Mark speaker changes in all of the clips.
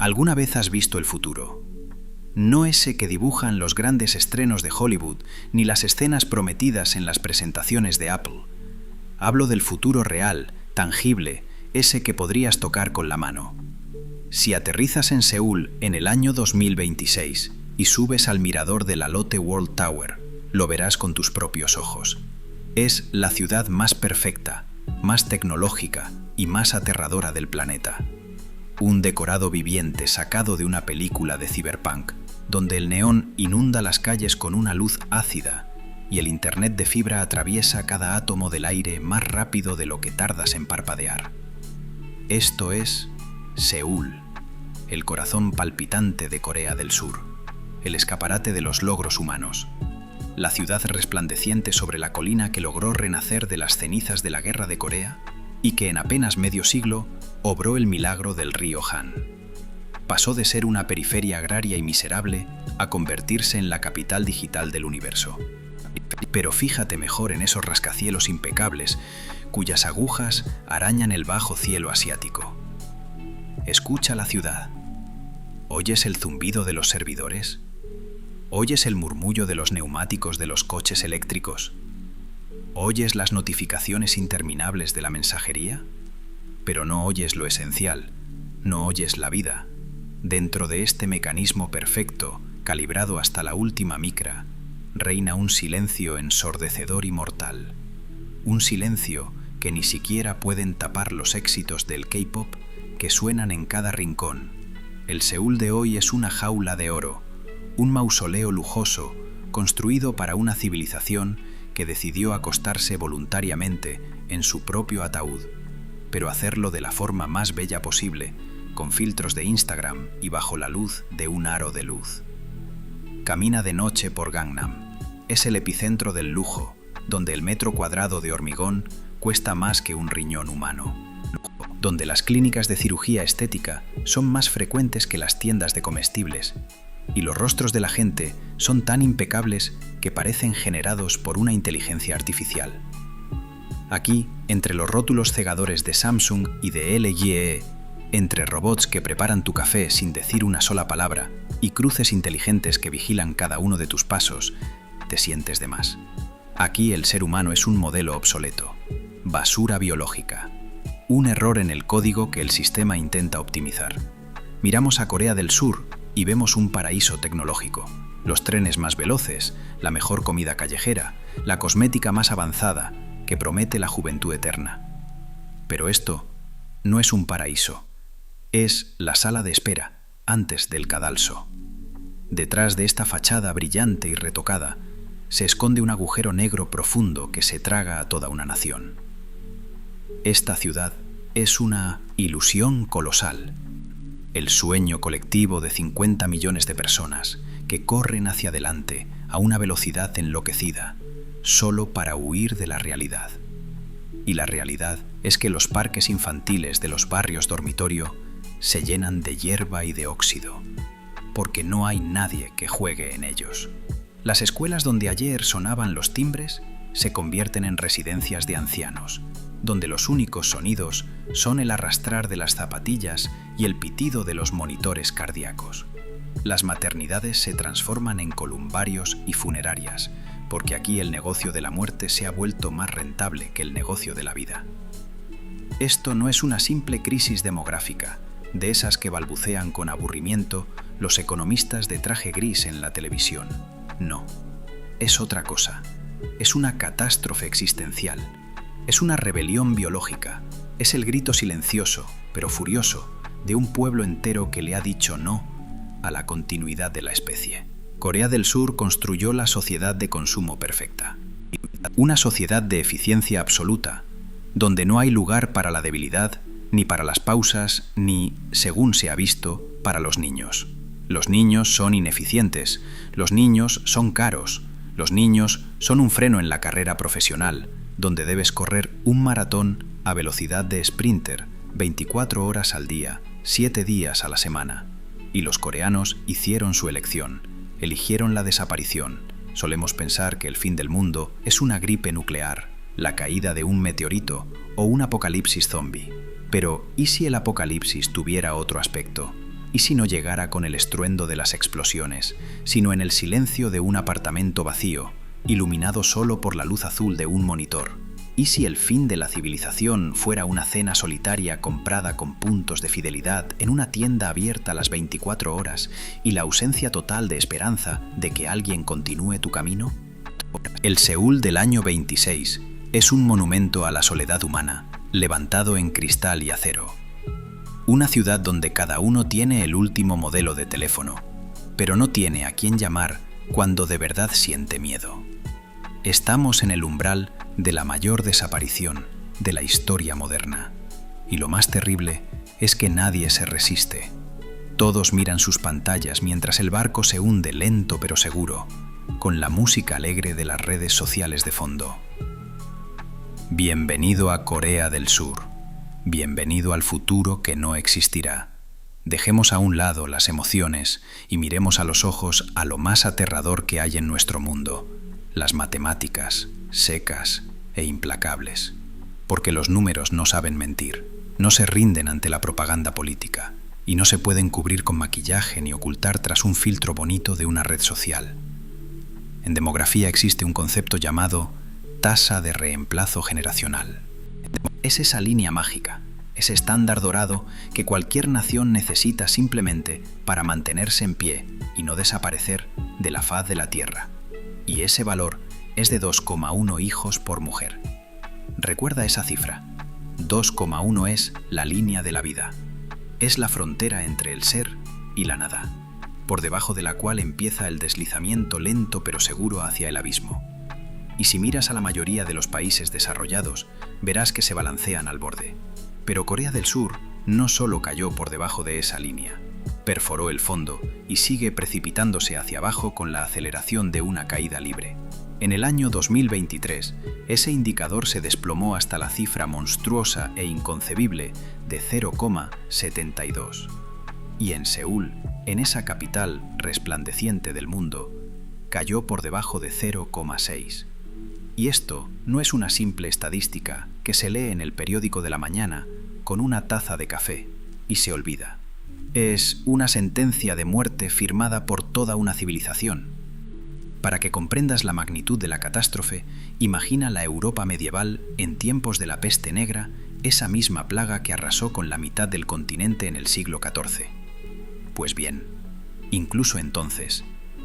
Speaker 1: ¿Alguna vez has visto el futuro? No ese que dibujan los grandes estrenos de Hollywood, ni las escenas prometidas en las presentaciones de Apple. Hablo del futuro real, tangible, ese que podrías tocar con la mano. Si aterrizas en Seúl en el año 2026 y subes al mirador de la Lotte World Tower, lo verás con tus propios ojos. Es la ciudad más perfecta, más tecnológica y más aterradora del planeta. Un decorado viviente sacado de una película de cyberpunk, donde el neón inunda las calles con una luz ácida y el internet de fibra atraviesa cada átomo del aire más rápido de lo que tardas en parpadear. Esto es Seúl, el corazón palpitante de Corea del Sur, el escaparate de los logros humanos, la ciudad resplandeciente sobre la colina que logró renacer de las cenizas de la Guerra de Corea y que en apenas medio siglo obró el milagro del río Han. Pasó de ser una periferia agraria y miserable a convertirse en la capital digital del universo. Pero fíjate mejor en esos rascacielos impecables, cuyas agujas arañan el bajo cielo asiático. Escucha la ciudad. ¿Oyes el zumbido de los servidores? ¿Oyes el murmullo de los neumáticos de los coches eléctricos? ¿Oyes las notificaciones interminables de la mensajería? Pero no oyes lo esencial, no oyes la vida. Dentro de este mecanismo perfecto, calibrado hasta la última micra, reina un silencio ensordecedor y mortal. Un silencio que ni siquiera pueden tapar los éxitos del K-pop que suenan en cada rincón. El Seúl de hoy es una jaula de oro, un mausoleo lujoso construido para una civilización que decidió acostarse voluntariamente en su propio ataúd, pero hacerlo de la forma más bella posible, con filtros de Instagram y bajo la luz de un aro de luz. Camina de noche por Gangnam. Es el epicentro del lujo, donde el metro cuadrado de hormigón cuesta más que un riñón humano, donde las clínicas de cirugía estética son más frecuentes que las tiendas de comestibles, y los rostros de la gente son tan impecables que parecen generados por una inteligencia artificial. Aquí, entre los rótulos cegadores de Samsung y de LG, entre robots que preparan tu café sin decir una sola palabra y cruces inteligentes que vigilan cada uno de tus pasos, te sientes de más. Aquí el ser humano es un modelo obsoleto, basura biológica, un error en el código que el sistema intenta optimizar. Miramos a Corea del Sur y vemos un paraíso tecnológico, los trenes más veloces, la mejor comida callejera, la cosmética más avanzada que promete la juventud eterna. Pero esto no es un paraíso, es la sala de espera antes del cadalso. Detrás de esta fachada brillante y retocada se esconde un agujero negro profundo que se traga a toda una nación. Esta ciudad es una ilusión colosal, el sueño colectivo de 50 millones de personas que corren hacia adelante a una velocidad enloquecida, solo para huir de la realidad. Y la realidad es que los parques infantiles de los barrios dormitorio se llenan de hierba y de óxido, porque no hay nadie que juegue en ellos. Las escuelas donde ayer sonaban los timbres se convierten en residencias de ancianos, donde los únicos sonidos son el arrastrar de las zapatillas y el pitido de los monitores cardíacos. Las maternidades se transforman en columbarios y funerarias, porque aquí el negocio de la muerte se ha vuelto más rentable que el negocio de la vida. Esto no es una simple crisis demográfica, de esas que balbucean con aburrimiento los economistas de traje gris en la televisión. No, es otra cosa. Es una catástrofe existencial. Es una rebelión biológica. Es el grito silencioso, pero furioso, de un pueblo entero que le ha dicho no a la continuidad de la especie. Corea del Sur construyó la sociedad de consumo perfecta. Una sociedad de eficiencia absoluta, donde no hay lugar para la debilidad, ni para las pausas, ni, según se ha visto, para los niños. Los niños son ineficientes, los niños son caros, los niños son un freno en la carrera profesional, donde debes correr un maratón a velocidad de sprinter, 24 horas al día, 7 días a la semana. Y los coreanos hicieron su elección, eligieron la desaparición. Solemos pensar que el fin del mundo es una gripe nuclear, la caída de un meteorito o un apocalipsis zombie. Pero, ¿y si el apocalipsis tuviera otro aspecto? ¿Y si no llegara con el estruendo de las explosiones, sino en el silencio de un apartamento vacío, iluminado solo por la luz azul de un monitor? ¿Y si el fin de la civilización fuera una cena solitaria comprada con puntos de fidelidad en una tienda abierta a las 24 horas y la ausencia total de esperanza de que alguien continúe tu camino? El Seúl del año 26 es un monumento a la soledad humana, levantado en cristal y acero. Una ciudad donde cada uno tiene el último modelo de teléfono, pero no tiene a quién llamar cuando de verdad siente miedo. Estamos en el umbral de la mayor desaparición de la historia moderna. Y lo más terrible es que nadie se resiste. Todos miran sus pantallas mientras el barco se hunde lento pero seguro, con la música alegre de las redes sociales de fondo. Bienvenido a Corea del Sur. Bienvenido al futuro que no existirá. Dejemos a un lado las emociones y miremos a los ojos a lo más aterrador que hay en nuestro mundo: las matemáticas, secas e implacables. Porque los números no saben mentir, no se rinden ante la propaganda política y no se pueden cubrir con maquillaje ni ocultar tras un filtro bonito de una red social. En demografía existe un concepto llamado tasa de reemplazo generacional. Es esa línea mágica, ese estándar dorado que cualquier nación necesita simplemente para mantenerse en pie y no desaparecer de la faz de la Tierra. Y ese valor es de 2,1 hijos por mujer. Recuerda esa cifra. 2,1 es la línea de la vida. Es la frontera entre el ser y la nada, por debajo de la cual empieza el deslizamiento lento pero seguro hacia el abismo. Y si miras a la mayoría de los países desarrollados, verás que se balancean al borde. Pero Corea del Sur no solo cayó por debajo de esa línea, perforó el fondo y sigue precipitándose hacia abajo con la aceleración de una caída libre. En el año 2023, ese indicador se desplomó hasta la cifra monstruosa e inconcebible de 0,72. Y en Seúl, en esa capital resplandeciente del mundo, cayó por debajo de 0,6. Y esto no es una simple estadística que se lee en el periódico de la mañana con una taza de café y se olvida. Es una sentencia de muerte firmada por toda una civilización. Para que comprendas la magnitud de la catástrofe, imagina la Europa medieval en tiempos de la peste negra, esa misma plaga que arrasó con la mitad del continente en el siglo XIV. Pues bien, incluso entonces,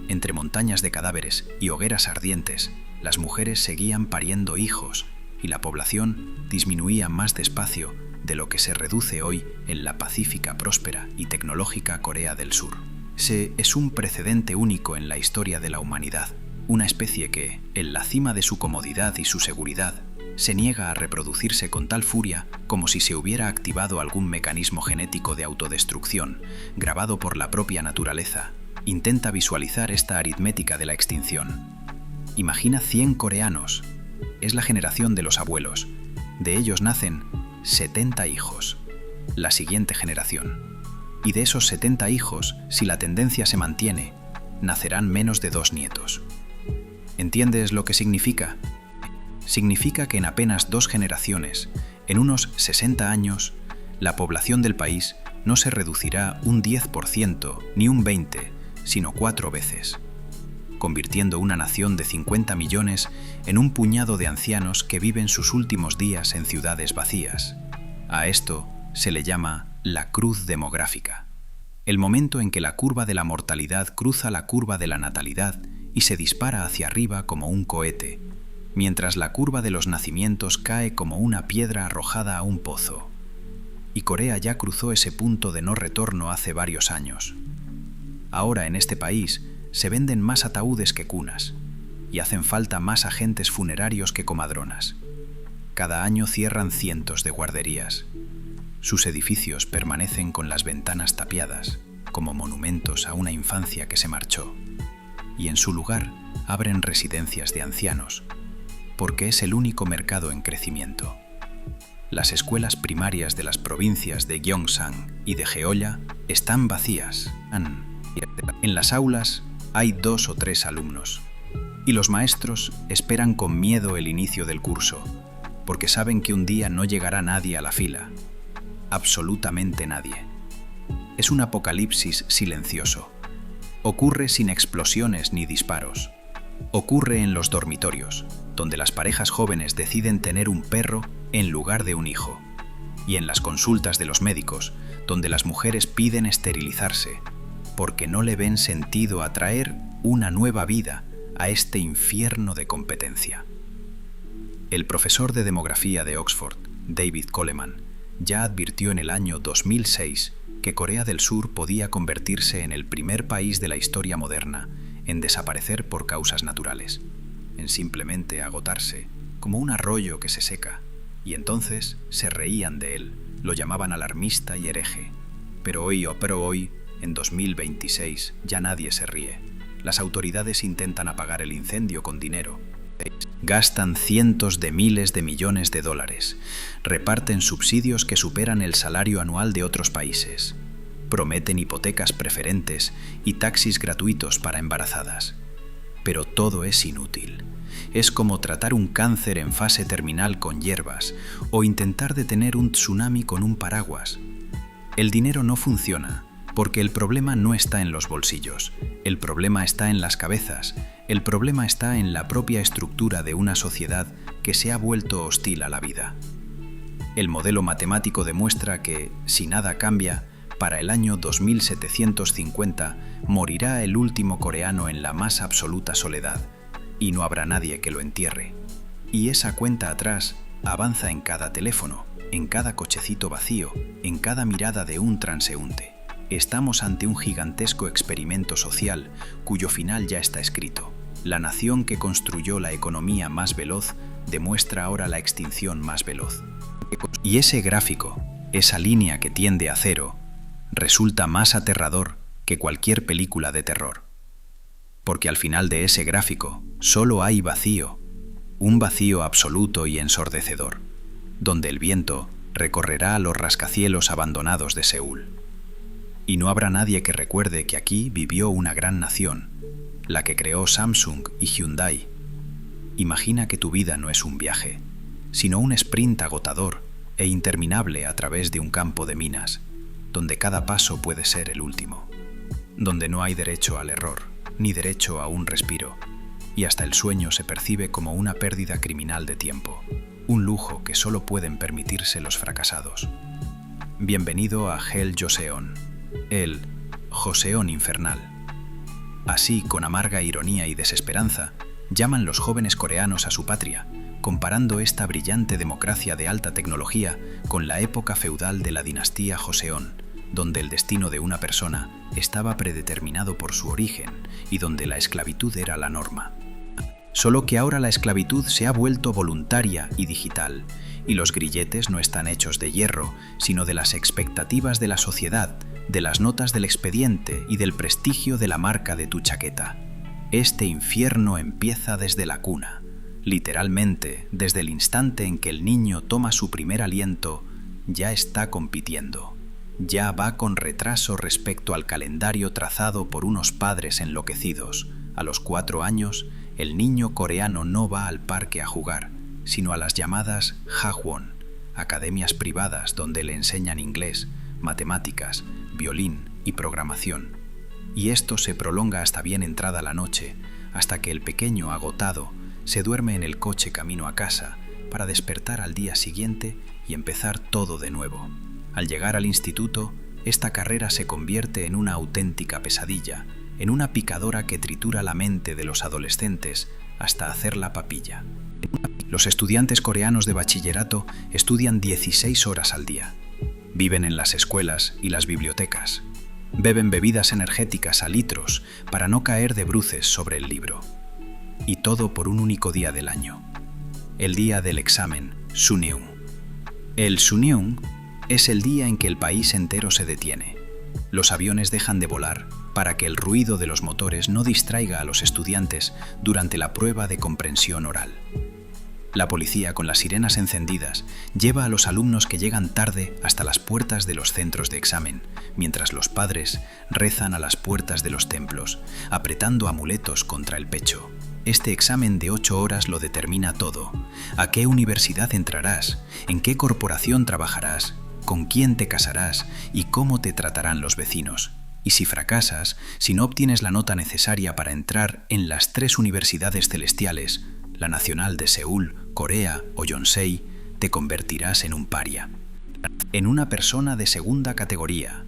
Speaker 1: entre montañas de cadáveres y hogueras ardientes, las mujeres seguían pariendo hijos y la población disminuía más despacio de lo que se reduce hoy en la pacífica, próspera y tecnológica Corea del Sur. Es un precedente único en la historia de la humanidad, una especie que, en la cima de su comodidad y su seguridad, se niega a reproducirse con tal furia como si se hubiera activado algún mecanismo genético de autodestrucción, grabado por la propia naturaleza. Intenta visualizar esta aritmética de la extinción. Imagina 100 coreanos. Es la generación de los abuelos. De ellos nacen 70 hijos. La siguiente generación. Y de esos 70 hijos, si la tendencia se mantiene, nacerán menos de 2 nietos. ¿Entiendes lo que significa? Significa que en apenas 2 generaciones, en unos 60 años, la población del país no se reducirá un 10% ni un 20%, sino 4 veces, convirtiendo una nación de 50 millones en un puñado de ancianos que viven sus últimos días en ciudades vacías. A esto se le llama la cruz demográfica, el momento en que la curva de la mortalidad cruza la curva de la natalidad y se dispara hacia arriba como un cohete, mientras la curva de los nacimientos cae como una piedra arrojada a un pozo. Y Corea ya cruzó ese punto de no retorno hace varios años. Ahora en este país se venden más ataúdes que cunas y hacen falta más agentes funerarios que comadronas. Cada año cierran cientos de guarderías. Sus edificios permanecen con las ventanas tapiadas, como monumentos a una infancia que se marchó. Y en su lugar abren residencias de ancianos, porque es el único mercado en crecimiento. Las escuelas primarias de las provincias de Gyeongsang y de Jeolla están vacías. En las aulas hay 2 o 3 alumnos, y los maestros esperan con miedo el inicio del curso, porque saben que un día no llegará nadie a la fila. Absolutamente nadie. es un apocalipsis silencioso. Ocurre sin explosiones ni disparos. Ocurre en los dormitorios, donde las parejas jóvenes deciden tener un perro en lugar de un hijo. Y en las consultas de los médicos, donde las mujeres piden esterilizarse, porque no le ven sentido a traer una nueva vida a este infierno de competencia. El profesor de demografía de Oxford, David Coleman, ya advirtió en el año 2006 que Corea del Sur podía convertirse en el primer país de la historia moderna en desaparecer por causas naturales, en simplemente agotarse, como un arroyo que se seca, y entonces se reían de él, lo llamaban alarmista y hereje. Pero hoy, en 2026, ya nadie se ríe. Las autoridades intentan apagar el incendio con dinero. Gastan cientos de miles de millones de dólares, reparten subsidios que superan el salario anual de otros países, prometen hipotecas preferentes y taxis gratuitos para embarazadas. Pero todo es inútil. Es como tratar un cáncer en fase terminal con hierbas o intentar detener un tsunami con un paraguas. El dinero no funciona porque el problema no está en los bolsillos, el problema está en las cabezas, el problema está en la propia estructura de una sociedad que se ha vuelto hostil a la vida. El modelo matemático demuestra que, si nada cambia, para el año 2750 morirá el último coreano en la más absoluta soledad, y no habrá nadie que lo entierre. Y esa cuenta atrás avanza en cada teléfono, en cada cochecito vacío, en cada mirada de un transeúnte. Estamos ante un gigantesco experimento social cuyo final ya está escrito. La nación que construyó la economía más veloz demuestra ahora la extinción más veloz. Y ese gráfico, esa línea que tiende a cero, resulta más aterrador que cualquier película de terror. Porque al final de ese gráfico solo hay vacío, un vacío absoluto y ensordecedor, donde el viento recorrerá los rascacielos abandonados de Seúl. Y no habrá nadie que recuerde que aquí vivió una gran nación, la que creó Samsung y Hyundai. Imagina que tu vida no es un viaje, sino un sprint agotador e interminable a través de un campo de minas, donde cada paso puede ser el último, donde no hay derecho al error, ni derecho a un respiro, y hasta el sueño se percibe como una pérdida criminal de tiempo, un lujo que solo pueden permitirse los fracasados. Bienvenido a Hell Joseon, el Joseon infernal. Así, con amarga ironía y desesperanza, llaman los jóvenes coreanos a su patria, comparando esta brillante democracia de alta tecnología con la época feudal de la dinastía Joseon, donde el destino de una persona estaba predeterminado por su origen y donde la esclavitud era la norma. Solo que ahora la esclavitud se ha vuelto voluntaria y digital, y los grilletes no están hechos de hierro, sino de las expectativas de la sociedad, de las notas del expediente y del prestigio de la marca de tu chaqueta. Este infierno empieza desde la cuna, literalmente desde el instante en que el niño toma su primer aliento, ya está compitiendo. Ya va con retraso respecto al calendario trazado por unos padres enloquecidos. A los 4 años, el niño coreano no va al parque a jugar, sino a las llamadas Hagwon, academias privadas donde le enseñan inglés, matemáticas, violín y programación. Y esto se prolonga hasta bien entrada la noche, hasta que el pequeño, agotado, se duerme en el coche camino a casa para despertar al día siguiente y empezar todo de nuevo. Al llegar al instituto, esta carrera se convierte en una auténtica pesadilla, en una picadora que tritura la mente de los adolescentes hasta hacerla papilla. Los estudiantes coreanos de bachillerato estudian 16 horas al día. Viven en las escuelas y las bibliotecas. Beben bebidas energéticas a litros para no caer de bruces sobre el libro. Y todo por un único día del año. El día del examen, Suneung. El Suneung es el día en que el país entero se detiene. Los aviones dejan de volar para que el ruido de los motores no distraiga a los estudiantes durante la prueba de comprensión oral. La policía, con las sirenas encendidas, lleva a los alumnos que llegan tarde hasta las puertas de los centros de examen, mientras los padres rezan a las puertas de los templos, apretando amuletos contra el pecho. Este examen de 8 horas lo determina todo. ¿A qué universidad entrarás? ¿En qué corporación trabajarás? con quién te casarás y cómo te tratarán los vecinos. Y si fracasas, si no obtienes la nota necesaria para entrar en las 3 universidades celestiales, la Nacional de Seúl, Corea o Yonsei, te convertirás en un paria, en una persona de segunda categoría,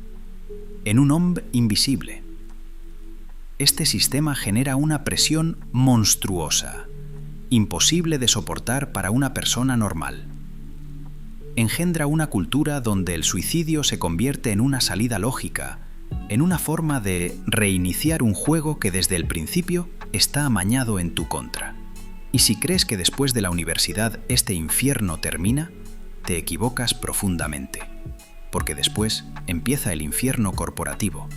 Speaker 1: en un hombre invisible. Este sistema genera una presión monstruosa, imposible de soportar para una persona normal. Engendra una cultura donde el suicidio se convierte en una salida lógica, en una forma de reiniciar un juego que desde el principio está amañado en tu contra. Y si crees que después de la universidad este infierno termina, te equivocas profundamente, porque después empieza el infierno corporativo,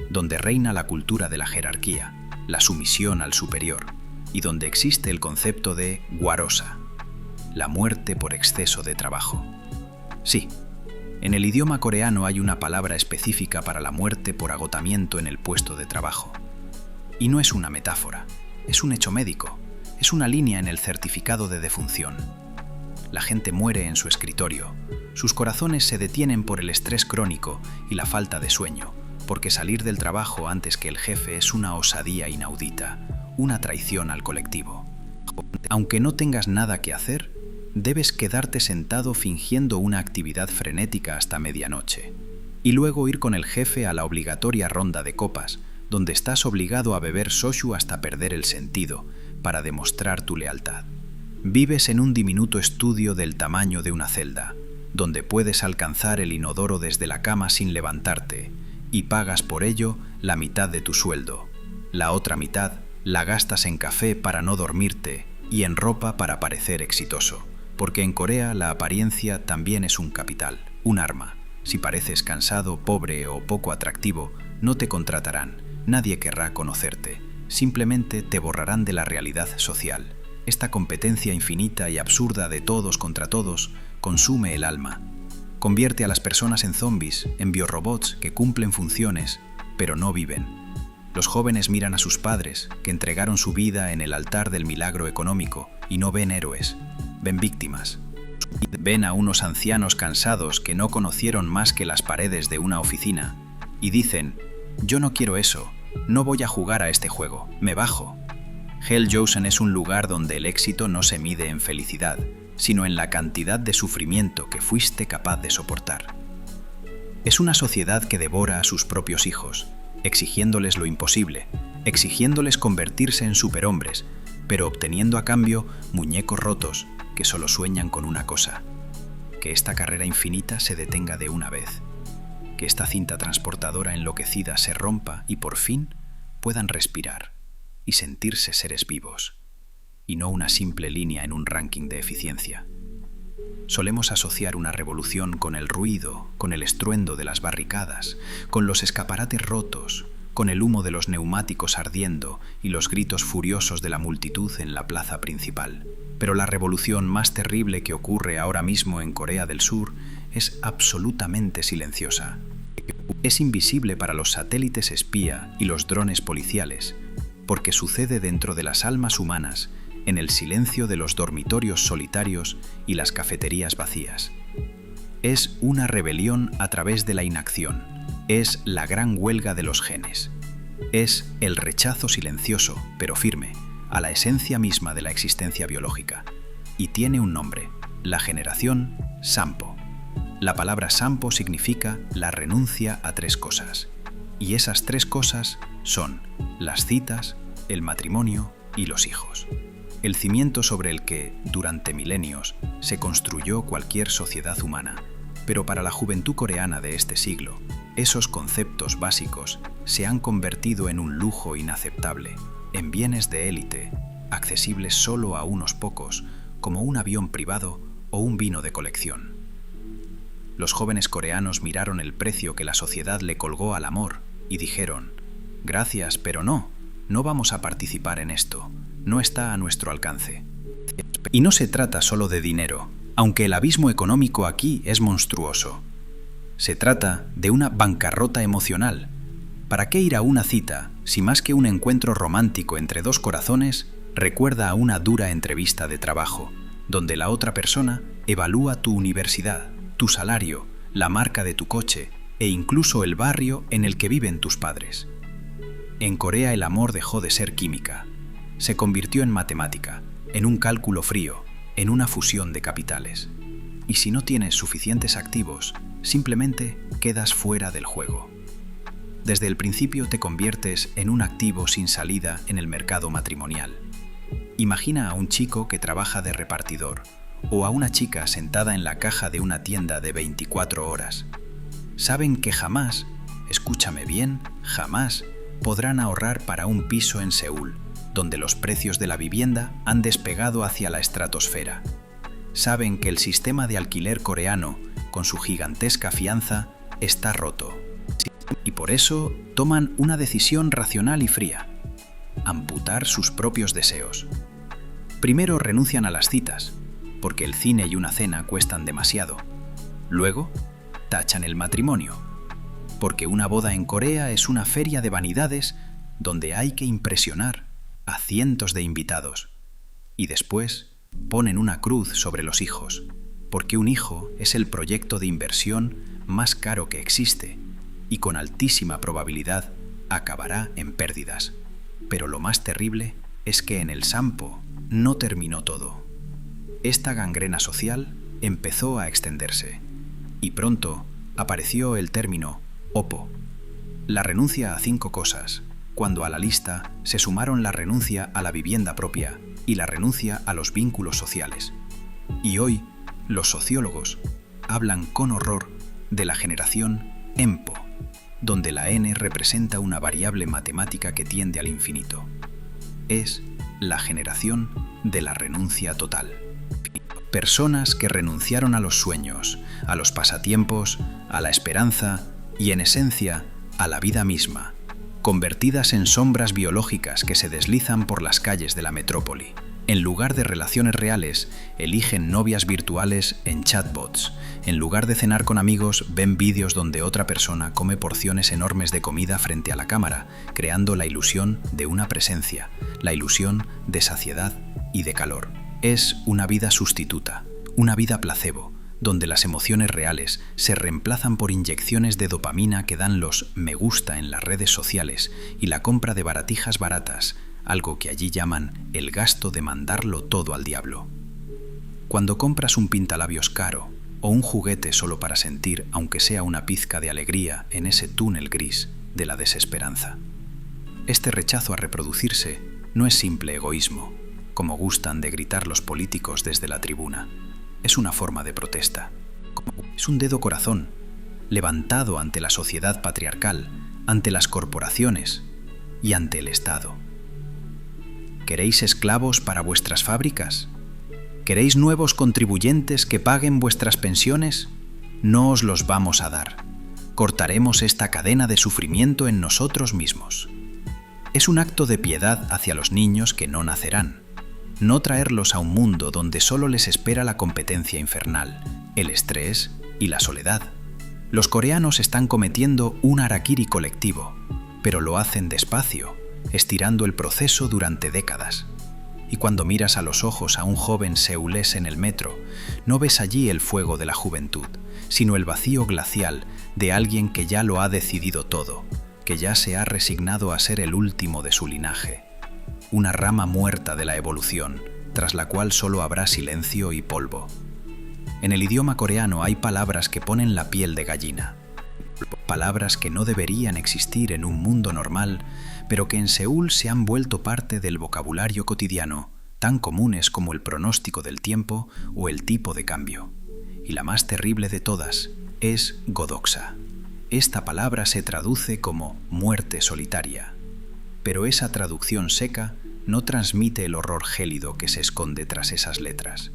Speaker 1: donde reina la cultura de la jerarquía, la sumisión al superior, y donde existe el concepto de warosa, la muerte por exceso de trabajo. Sí, en el idioma coreano hay una palabra específica para la muerte por agotamiento en el puesto de trabajo. Y no es una metáfora, es un hecho médico, es una línea en el certificado de defunción. La gente muere en su escritorio, sus corazones se detienen por el estrés crónico y la falta de sueño, porque salir del trabajo antes que el jefe es una osadía inaudita, una traición al colectivo. Aunque no tengas nada que hacer, debes quedarte sentado fingiendo una actividad frenética hasta medianoche, y luego ir con el jefe a la obligatoria ronda de copas, donde estás obligado a beber soshu hasta perder el sentido, para demostrar tu lealtad. Vives en un diminuto estudio del tamaño de una celda, donde puedes alcanzar el inodoro desde la cama sin levantarte, y pagas por ello la mitad de tu sueldo. La otra mitad la gastas en café para no dormirte y en ropa para parecer exitoso. Porque en Corea la apariencia también es un capital, un arma. Si pareces cansado, pobre o poco atractivo, no te contratarán, nadie querrá conocerte, simplemente te borrarán de la realidad social. Esta competencia infinita y absurda de todos contra todos consume el alma. Convierte a las personas en zombies, en biorobots que cumplen funciones, pero no viven. Los jóvenes miran a sus padres, que entregaron su vida en el altar del milagro económico, y no ven héroes. Ven víctimas. Ven a unos ancianos cansados que no conocieron más que las paredes de una oficina y dicen: yo no quiero eso, no voy a jugar a este juego, me bajo. Hell Josen es un lugar donde el éxito no se mide en felicidad, sino en la cantidad de sufrimiento que fuiste capaz de soportar. Es una sociedad que devora a sus propios hijos, exigiéndoles lo imposible, exigiéndoles convertirse en superhombres, pero obteniendo a cambio muñecos rotos que solo sueñan con una cosa: que esta carrera infinita se detenga de una vez, que esta cinta transportadora enloquecida se rompa y por fin puedan respirar y sentirse seres vivos, y no una simple línea en un ranking de eficiencia. Solemos asociar una revolución con el ruido, con el estruendo de las barricadas, con los escaparates rotos, con el humo de los neumáticos ardiendo y los gritos furiosos de la multitud en la plaza principal. Pero la revolución más terrible que ocurre ahora mismo en Corea del Sur es absolutamente silenciosa. Es invisible para los satélites espía y los drones policiales, porque sucede dentro de las almas humanas, en el silencio de los dormitorios solitarios y las cafeterías vacías. Es una rebelión a través de la inacción. Es la gran huelga de los genes. Es el rechazo silencioso, pero firme, a la esencia misma de la existencia biológica. Y tiene un nombre: la generación Sampo. La palabra Sampo significa la renuncia a 3 cosas. Y esas 3 cosas son las citas, el matrimonio y los hijos. El cimiento sobre el que, durante milenios, se construyó cualquier sociedad humana. Pero para la juventud coreana de este siglo, esos conceptos básicos se han convertido en un lujo inaceptable, en bienes de élite, accesibles solo a unos pocos, como un avión privado o un vino de colección. Los jóvenes coreanos miraron el precio que la sociedad le colgó al amor y dijeron: gracias, pero no vamos a participar en esto, no está a nuestro alcance. Y no se trata solo de dinero, aunque el abismo económico aquí es monstruoso. Se trata de una bancarrota emocional. ¿Para qué ir a una cita si más que un encuentro romántico entre 2 corazones recuerda a una dura entrevista de trabajo, donde la otra persona evalúa tu universidad, tu salario, la marca de tu coche e incluso el barrio en el que viven tus padres. En Corea el amor dejó de ser química, se convirtió en matemática, en un cálculo frío, en una fusión de capitales. Y si no tienes suficientes activos, simplemente quedas fuera del juego. Desde el principio te conviertes en un activo sin salida en el mercado matrimonial. Imagina a un chico que trabaja de repartidor o a una chica sentada en la caja de una tienda de 24 horas. Saben que jamás, escúchame bien, jamás podrán ahorrar para un piso en Seúl, donde los precios de la vivienda han despegado hacia la estratosfera. Saben que el sistema de alquiler coreano, con su gigantesca fianza, está roto. Y por eso toman una decisión racional y fría: amputar sus propios deseos. Primero renuncian a las citas, porque el cine y una cena cuestan demasiado. Luego, tachan el matrimonio, porque una boda en Corea es una feria de vanidades donde hay que impresionar a cientos de invitados. Y después ponen una cruz sobre los hijos, porque un hijo es el proyecto de inversión más caro que existe y con altísima probabilidad acabará en pérdidas. Pero lo más terrible es que en el Sampo no terminó todo. Esta gangrena social empezó a extenderse y pronto apareció el término OPO, la renuncia a 5 cosas, cuando a la lista se sumaron la renuncia a la vivienda propia y la renuncia a los vínculos sociales. Y hoy, los sociólogos hablan con horror de la generación EMPO, donde la N representa una variable matemática que tiende al infinito. Es la generación de la renuncia total. Personas que renunciaron a los sueños, a los pasatiempos, a la esperanza y, en esencia, a la vida misma, convertidas en sombras biológicas que se deslizan por las calles de la metrópoli. En lugar de relaciones reales, eligen novias virtuales en chatbots. En lugar de cenar con amigos, ven vídeos donde otra persona come porciones enormes de comida frente a la cámara, creando la ilusión de una presencia, la ilusión de saciedad y de calor. Es una vida sustituta, una vida placebo, donde las emociones reales se reemplazan por inyecciones de dopamina que dan los me gusta en las redes sociales y la compra de baratijas baratas, algo que allí llaman el gasto de mandarlo todo al diablo. Cuando compras un pintalabios caro o un juguete solo para sentir, aunque sea una pizca de alegría, en ese túnel gris de la desesperanza. Este rechazo a reproducirse no es simple egoísmo, como gustan de gritar los políticos desde la tribuna. Es una forma de protesta. Es un dedo corazón, levantado ante la sociedad patriarcal, ante las corporaciones y ante el Estado. ¿Queréis esclavos para vuestras fábricas? ¿Queréis nuevos contribuyentes que paguen vuestras pensiones? No os los vamos a dar. Cortaremos esta cadena de sufrimiento en nosotros mismos. Es un acto de piedad hacia los niños que no nacerán. No traerlos a un mundo donde solo les espera la competencia infernal, el estrés y la soledad. Los coreanos están cometiendo un harakiri colectivo, pero lo hacen despacio, estirando el proceso durante décadas. Y cuando miras a los ojos a un joven seulés en el metro, no ves allí el fuego de la juventud, sino el vacío glacial de alguien que ya lo ha decidido todo, que ya se ha resignado a ser el último de su linaje. Una rama muerta de la evolución, tras la cual solo habrá silencio y polvo. En el idioma coreano hay palabras que ponen la piel de gallina. Palabras que no deberían existir en un mundo normal, pero que en Seúl se han vuelto parte del vocabulario cotidiano, tan comunes como el pronóstico del tiempo o el tipo de cambio. Y la más terrible de todas es godoxa. Esta palabra se traduce como muerte solitaria, pero esa traducción seca no transmite el horror gélido que se esconde tras esas letras.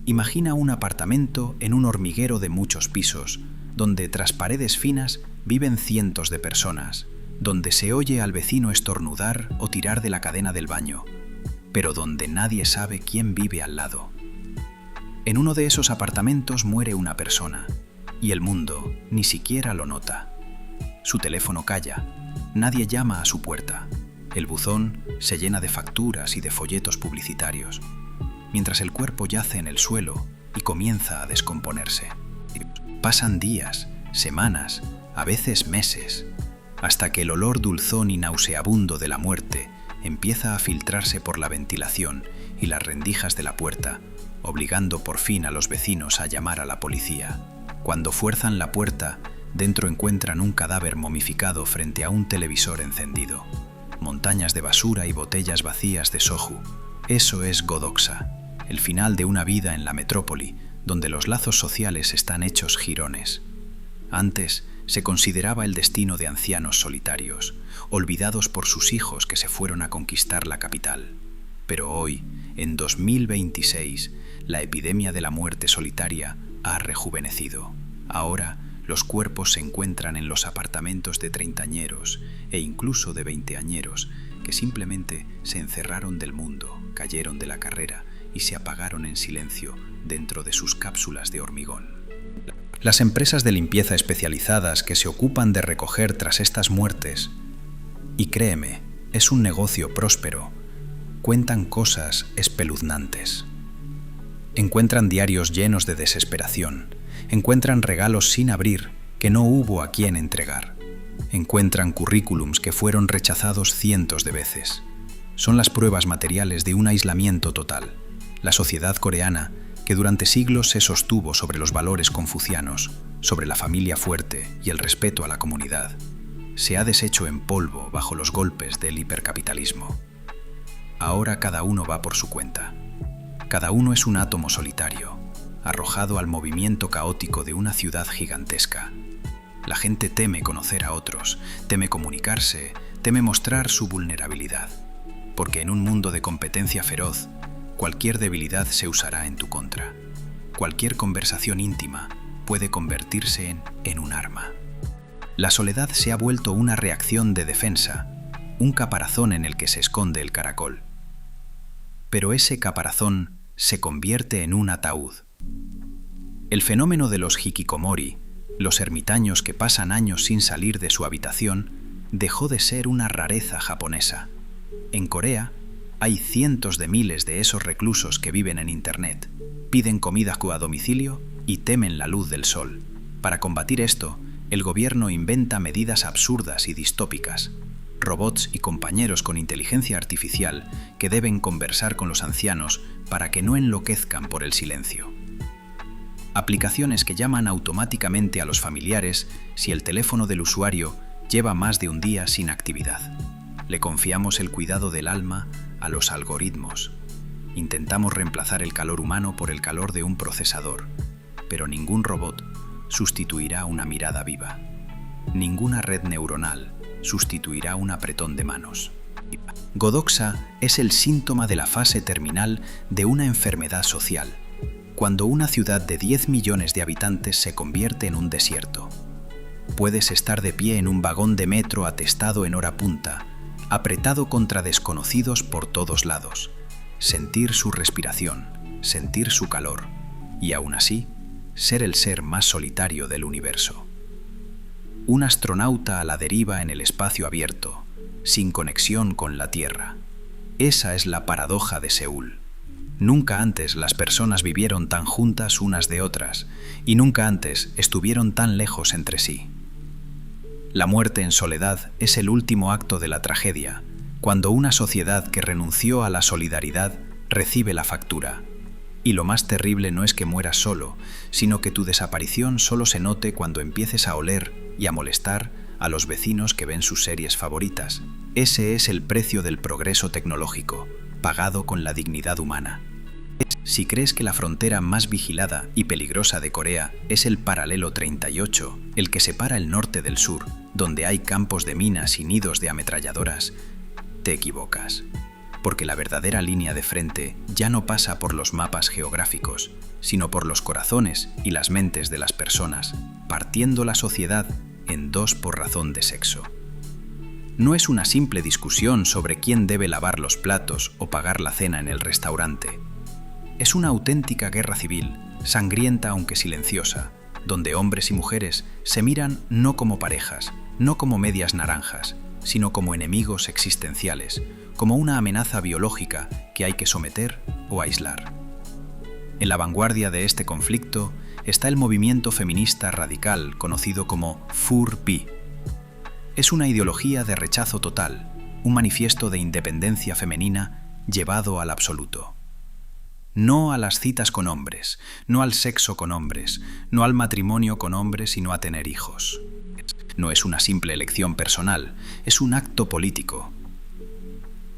Speaker 1: Imagina un apartamento en un hormiguero de muchos pisos, donde tras paredes finas viven cientos de personas, donde se oye al vecino estornudar o tirar de la cadena del baño, pero donde nadie sabe quién vive al lado. En uno de esos apartamentos muere una persona, y el mundo ni siquiera lo nota. Su teléfono calla, nadie llama a su puerta, el buzón se llena de facturas y de folletos publicitarios, mientras el cuerpo yace en el suelo y comienza a descomponerse. Pasan días, semanas, a veces meses, hasta que el olor dulzón y nauseabundo de la muerte empieza a filtrarse por la ventilación y las rendijas de la puerta, obligando por fin a los vecinos a llamar a la policía. Cuando fuerzan la puerta, dentro encuentran un cadáver momificado frente a un televisor encendido, montañas de basura y botellas vacías de soju. Eso es Godoxa, el final de una vida en la metrópoli, donde los lazos sociales están hechos jirones. Antes se consideraba el destino de ancianos solitarios, olvidados por sus hijos que se fueron a conquistar la capital. Pero hoy, en 2026, la epidemia de la muerte solitaria ha rejuvenecido. Ahora, los cuerpos se encuentran en los apartamentos de treintañeros e incluso de veinteañeros que simplemente se encerraron del mundo, cayeron de la carrera y se apagaron en silencio dentro de sus cápsulas de hormigón. Las empresas de limpieza especializadas que se ocupan de recoger tras estas muertes, y créeme, es un negocio próspero, cuentan cosas espeluznantes. Encuentran diarios llenos de desesperación, encuentran regalos sin abrir que no hubo a quien entregar, encuentran currículums que fueron rechazados cientos de veces. Son las pruebas materiales de un aislamiento total. La sociedad coreana, que durante siglos se sostuvo sobre los valores confucianos, sobre la familia fuerte y el respeto a la comunidad, se ha deshecho en polvo bajo los golpes del hipercapitalismo. Ahora cada uno va por su cuenta. Cada uno es un átomo solitario, arrojado al movimiento caótico de una ciudad gigantesca. La gente teme conocer a otros, teme comunicarse, teme mostrar su vulnerabilidad, porque en un mundo de competencia feroz, cualquier debilidad se usará en tu contra. Cualquier conversación íntima puede convertirse en un arma. La soledad se ha vuelto una reacción de defensa, un caparazón en el que se esconde el caracol. Pero ese caparazón se convierte en un ataúd. El fenómeno de los hikikomori, los ermitaños que pasan años sin salir de su habitación, dejó de ser una rareza japonesa. En Corea, hay cientos de miles de esos reclusos que viven en Internet, piden comida a domicilio y temen la luz del sol. Para combatir esto, el gobierno inventa medidas absurdas y distópicas, robots y compañeros con inteligencia artificial que deben conversar con los ancianos para que no enloquezcan por el silencio. Aplicaciones que llaman automáticamente a los familiares si el teléfono del usuario lleva más de un día sin actividad. Le confiamos el cuidado del alma a los algoritmos. Intentamos reemplazar el calor humano por el calor de un procesador, pero ningún robot sustituirá una mirada viva. Ninguna red neuronal sustituirá un apretón de manos. Godoxa es el síntoma de la fase terminal de una enfermedad social, cuando una ciudad de 10 millones de habitantes se convierte en un desierto. Puedes estar de pie en un vagón de metro atestado en hora punta, apretado contra desconocidos por todos lados, sentir su respiración, sentir su calor, y aún así, ser el ser más solitario del universo. Un astronauta a la deriva en el espacio abierto, sin conexión con la Tierra. Esa es la paradoja de Seúl. Nunca antes las personas vivieron tan juntas unas de otras, y nunca antes estuvieron tan lejos entre sí. La muerte en soledad es el último acto de la tragedia, cuando una sociedad que renunció a la solidaridad recibe la factura. Y lo más terrible no es que mueras solo, sino que tu desaparición solo se note cuando empieces a oler y a molestar a los vecinos que ven sus series favoritas. Ese es el precio del progreso tecnológico, pagado con la dignidad humana. Si crees que la frontera más vigilada y peligrosa de Corea es el paralelo 38, el que separa el norte del sur, donde hay campos de minas y nidos de ametralladoras, te equivocas. Porque la verdadera línea de frente ya no pasa por los mapas geográficos, sino por los corazones y las mentes de las personas, partiendo la sociedad en dos por razón de sexo. No es una simple discusión sobre quién debe lavar los platos o pagar la cena en el restaurante. Es una auténtica guerra civil, sangrienta aunque silenciosa, donde hombres y mujeres se miran no como parejas, no como medias naranjas, sino como enemigos existenciales, como una amenaza biológica que hay que someter o aislar. En la vanguardia de este conflicto está el movimiento feminista radical conocido como Fur-Bi. Es una ideología de rechazo total, un manifiesto de independencia femenina llevado al absoluto. No a las citas con hombres, no al sexo con hombres, no al matrimonio con hombres y no a tener hijos. No es una simple elección personal, es un acto político.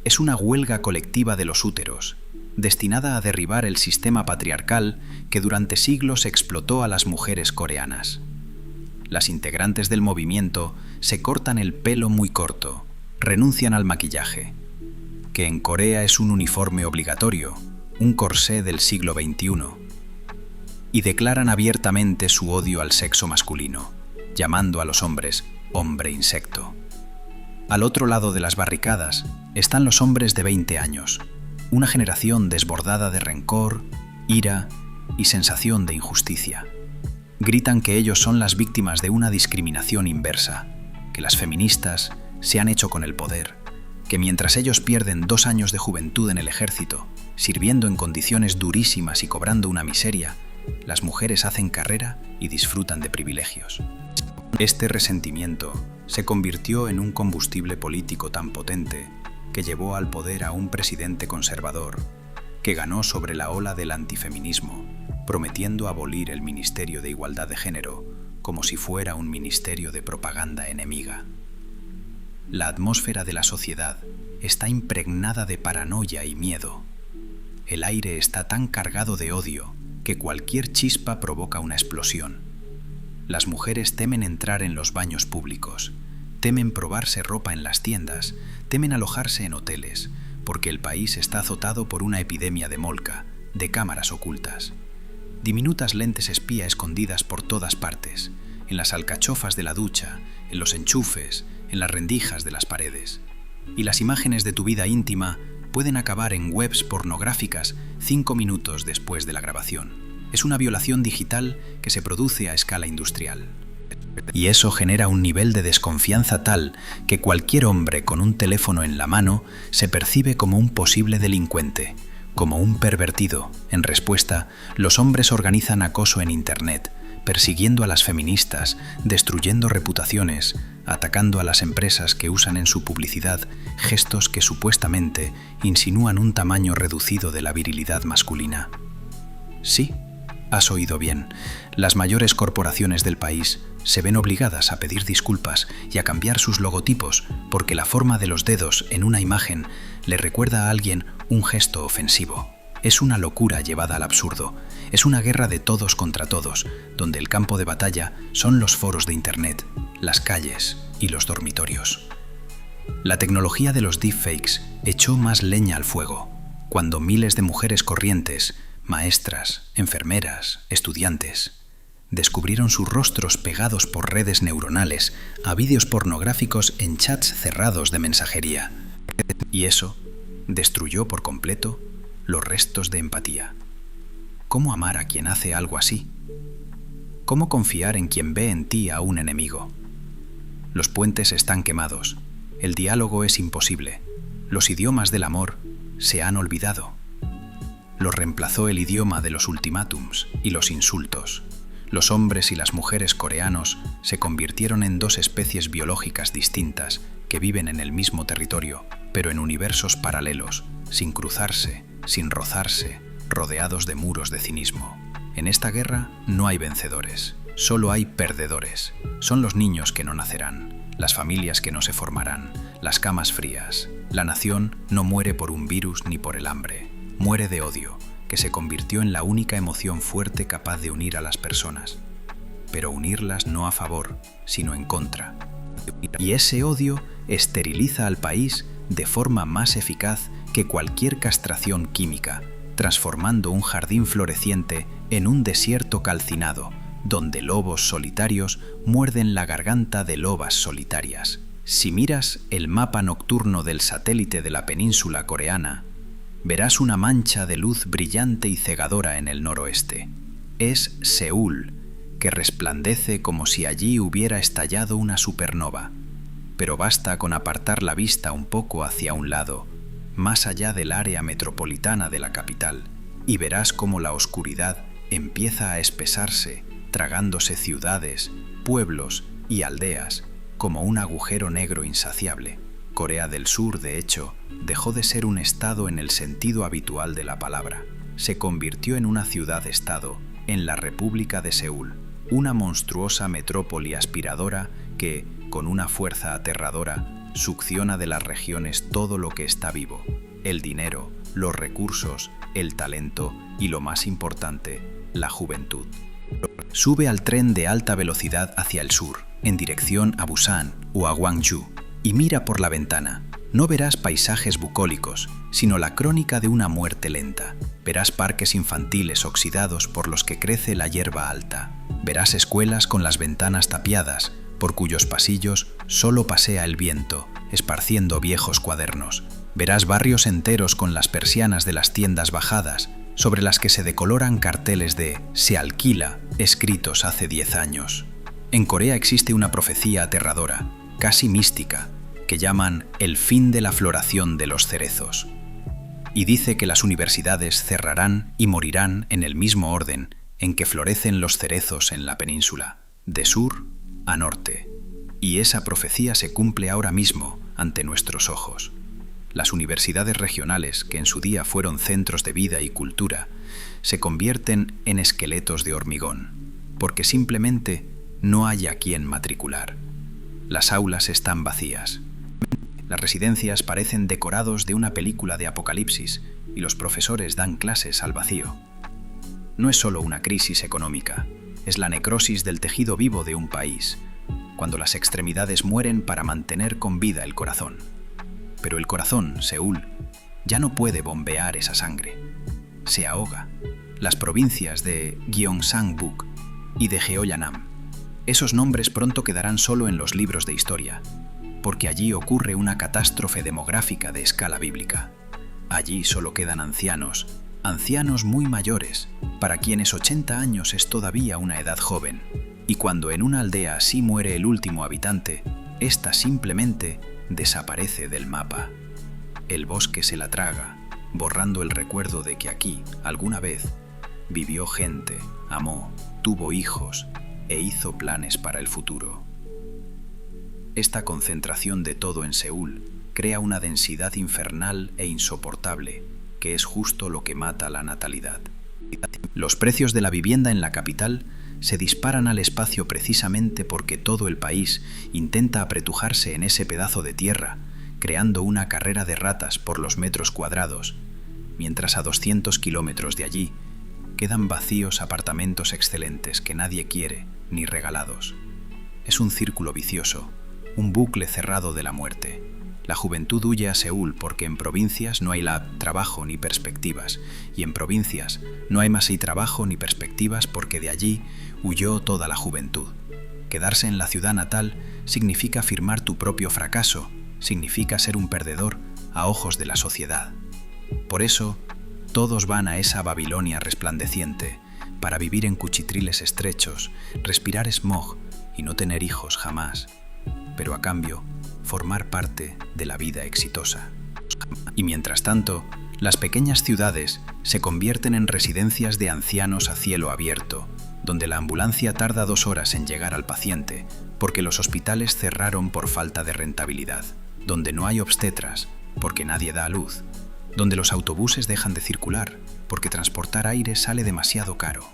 Speaker 1: Es una huelga colectiva de los úteros, destinada a derribar el sistema patriarcal que durante siglos explotó a las mujeres coreanas. Las integrantes del movimiento se cortan el pelo muy corto, renuncian al maquillaje, que en Corea es un uniforme obligatorio, un corsé del siglo XXI, y declaran abiertamente su odio al sexo masculino, llamando a los hombres hombre insecto. Al otro lado de las barricadas están los hombres de 20 años, una generación desbordada de rencor, ira y sensación de injusticia. Gritan que ellos son las víctimas de una discriminación inversa, que las feministas se han hecho con el poder, que mientras ellos pierden 2 años de juventud en el ejército, sirviendo en condiciones durísimas y cobrando una miseria, las mujeres hacen carrera y disfrutan de privilegios. Este resentimiento se convirtió en un combustible político tan potente que llevó al poder a un presidente conservador que ganó sobre la ola del antifeminismo, prometiendo abolir el Ministerio de Igualdad de Género como si fuera un ministerio de propaganda enemiga. La atmósfera de la sociedad está impregnada de paranoia y miedo. El aire está tan cargado de odio que cualquier chispa provoca una explosión. Las mujeres temen entrar en los baños públicos, temen probarse ropa en las tiendas, temen alojarse en hoteles, porque el país está azotado por una epidemia de molca, de cámaras ocultas. Diminutas lentes espía escondidas por todas partes, en las alcachofas de la ducha, en los enchufes, en las rendijas de las paredes. Y las imágenes de tu vida íntima pueden acabar en webs pornográficas 5 minutos después de la grabación. Es una violación digital que se produce a escala industrial. Y eso genera un nivel de desconfianza tal que cualquier hombre con un teléfono en la mano se percibe como un posible delincuente, como un pervertido. En respuesta, los hombres organizan acoso en Internet, persiguiendo a las feministas, destruyendo reputaciones, atacando a las empresas que usan en su publicidad gestos que supuestamente insinúan un tamaño reducido de la virilidad masculina. Sí, has oído bien. Las mayores corporaciones del país se ven obligadas a pedir disculpas y a cambiar sus logotipos porque la forma de los dedos en una imagen le recuerda a alguien un gesto ofensivo. Es una locura llevada al absurdo. Es una guerra de todos contra todos, donde el campo de batalla son los foros de Internet, las calles y los dormitorios. La tecnología de los deepfakes echó más leña al fuego, cuando miles de mujeres corrientes, maestras, enfermeras, estudiantes, descubrieron sus rostros pegados por redes neuronales a vídeos pornográficos en chats cerrados de mensajería. Y eso destruyó por completo los restos de empatía. ¿Cómo amar a quien hace algo así? ¿Cómo confiar en quien ve en ti a un enemigo? Los puentes están quemados, el diálogo es imposible, los idiomas del amor se han olvidado. Los reemplazó el idioma de los ultimátums y los insultos. Los hombres y las mujeres coreanos se convirtieron en 2 especies biológicas distintas que viven en el mismo territorio, pero en universos paralelos, sin cruzarse, sin rozarse, rodeados de muros de cinismo. En esta guerra no hay vencedores, solo hay perdedores. Son los niños que no nacerán, las familias que no se formarán, las camas frías. La nación no muere por un virus ni por el hambre, muere de odio, que se convirtió en la única emoción fuerte capaz de unir a las personas, pero unirlas no a favor, sino en contra. Y ese odio esteriliza al país de forma más eficaz que cualquier castración química, transformando un jardín floreciente en un desierto calcinado, donde lobos solitarios muerden la garganta de lobas solitarias. Si miras el mapa nocturno del satélite de la península coreana, verás una mancha de luz brillante y cegadora en el noroeste. Es Seúl, que resplandece como si allí hubiera estallado una supernova. Pero basta con apartar la vista un poco hacia un lado, más allá del área metropolitana de la capital, y verás cómo la oscuridad empieza a espesarse, tragándose ciudades, pueblos y aldeas como un agujero negro insaciable. Corea del Sur, de hecho, dejó de ser un estado en el sentido habitual de la palabra. Se convirtió en una ciudad-estado, en la República de Seúl, una monstruosa metrópoli aspiradora que, con una fuerza aterradora, succiona de las regiones todo lo que está vivo: el dinero, los recursos, el talento y, lo más importante, la juventud. Sube al tren de alta velocidad hacia el sur, en dirección a Busan o a Gwangju, y mira por la ventana. No verás paisajes bucólicos, sino la crónica de una muerte lenta. Verás parques infantiles oxidados por los que crece la hierba alta. Verás escuelas con las ventanas tapiadas, por cuyos pasillos solo pasea el viento, esparciendo viejos cuadernos. Verás barrios enteros con las persianas de las tiendas bajadas, sobre las que se decoloran carteles de «Se alquila», escritos hace 10 años. En Corea existe una profecía aterradora, casi mística, que llaman el fin de la floración de los cerezos. Y dice que las universidades cerrarán y morirán en el mismo orden en que florecen los cerezos en la península, de sur a norte. Y esa profecía se cumple ahora mismo ante nuestros ojos. Las universidades regionales, que en su día fueron centros de vida y cultura, se convierten en esqueletos de hormigón, porque simplemente no hay a quien matricular. Las aulas están vacías. Las residencias parecen decorados de una película de apocalipsis y los profesores dan clases al vacío. No es solo una crisis económica, es la necrosis del tejido vivo de un país, cuando las extremidades mueren para mantener con vida el corazón. Pero el corazón, Seúl, ya no puede bombear esa sangre. Se ahoga. Las provincias de Gyeongsangbuk y de Jeollanam. Esos nombres pronto quedarán solo en los libros de historia, porque allí ocurre una catástrofe demográfica de escala bíblica. Allí solo quedan ancianos, ancianos muy mayores, para quienes 80 años es todavía una edad joven. Y cuando en una aldea así muere el último habitante, ésta simplemente desaparece del mapa. El bosque se la traga, borrando el recuerdo de que aquí, alguna vez, vivió gente, amó, tuvo hijos e hizo planes para el futuro. Esta concentración de todo en Seúl crea una densidad infernal e insoportable, que es justo lo que mata la natalidad. Los precios de la vivienda en la capital se disparan al espacio precisamente porque todo el país intenta apretujarse en ese pedazo de tierra, creando una carrera de ratas por los metros cuadrados, mientras a 200 kilómetros de allí quedan vacíos apartamentos excelentes que nadie quiere ni regalados. Es un círculo vicioso, un bucle cerrado de la muerte. La juventud huye a Seúl porque en provincias no hay trabajo ni perspectivas, y en provincias no hay más trabajo ni perspectivas porque de allí huyó toda la juventud. Quedarse en la ciudad natal significa firmar tu propio fracaso, significa ser un perdedor a ojos de la sociedad. Por eso, todos van a esa Babilonia resplandeciente, para vivir en cuchitriles estrechos, respirar smog y no tener hijos jamás, pero a cambio, formar parte de la vida exitosa. Y mientras tanto, las pequeñas ciudades se convierten en residencias de ancianos a cielo abierto, donde la ambulancia tarda 2 horas en llegar al paciente, porque los hospitales cerraron por falta de rentabilidad, donde no hay obstetras, porque nadie da a luz, donde los autobuses dejan de circular, porque transportar aire sale demasiado caro.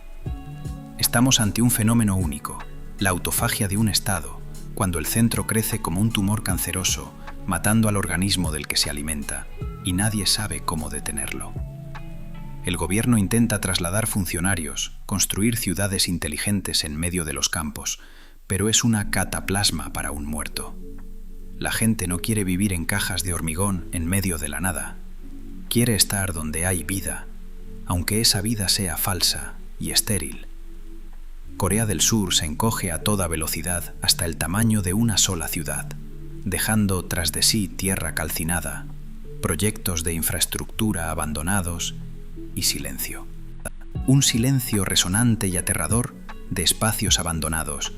Speaker 1: Estamos ante un fenómeno único, la autofagia de un Estado, cuando el centro crece como un tumor canceroso, matando al organismo del que se alimenta, y nadie sabe cómo detenerlo. El gobierno intenta trasladar funcionarios, construir ciudades inteligentes en medio de los campos, pero es una cataplasma para un muerto. La gente no quiere vivir en cajas de hormigón en medio de la nada. Quiere estar donde hay vida, aunque esa vida sea falsa y estéril. Corea del Sur se encoge a toda velocidad hasta el tamaño de una sola ciudad, dejando tras de sí tierra calcinada, proyectos de infraestructura abandonados y silencio. Un silencio resonante y aterrador de espacios abandonados,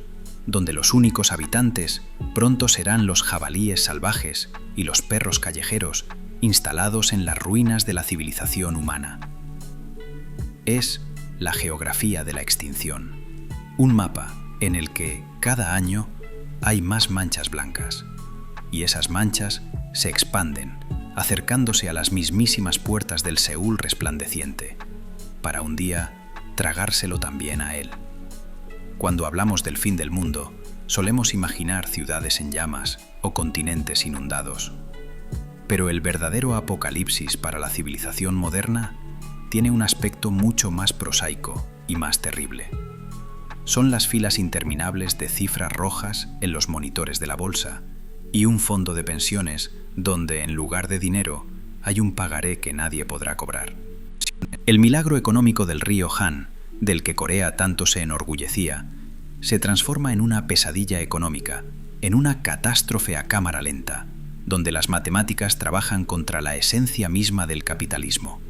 Speaker 1: donde los únicos habitantes pronto serán los jabalíes salvajes y los perros callejeros instalados en las ruinas de la civilización humana. Es la geografía de la extinción. Un mapa en el que, cada año, hay más manchas blancas. Y esas manchas se expanden, acercándose a las mismísimas puertas del Seúl resplandeciente, para un día tragárselo también a él. Cuando hablamos del fin del mundo, solemos imaginar ciudades en llamas o continentes inundados. Pero el verdadero apocalipsis para la civilización moderna tiene un aspecto mucho más prosaico y más terrible. Son las filas interminables de cifras rojas en los monitores de la bolsa y un fondo de pensiones donde, en lugar de dinero, hay un pagaré que nadie podrá cobrar. El milagro económico del río Han, del que Corea tanto se enorgullecía, se transforma en una pesadilla económica, en una catástrofe a cámara lenta, donde las matemáticas trabajan contra la esencia misma del capitalismo.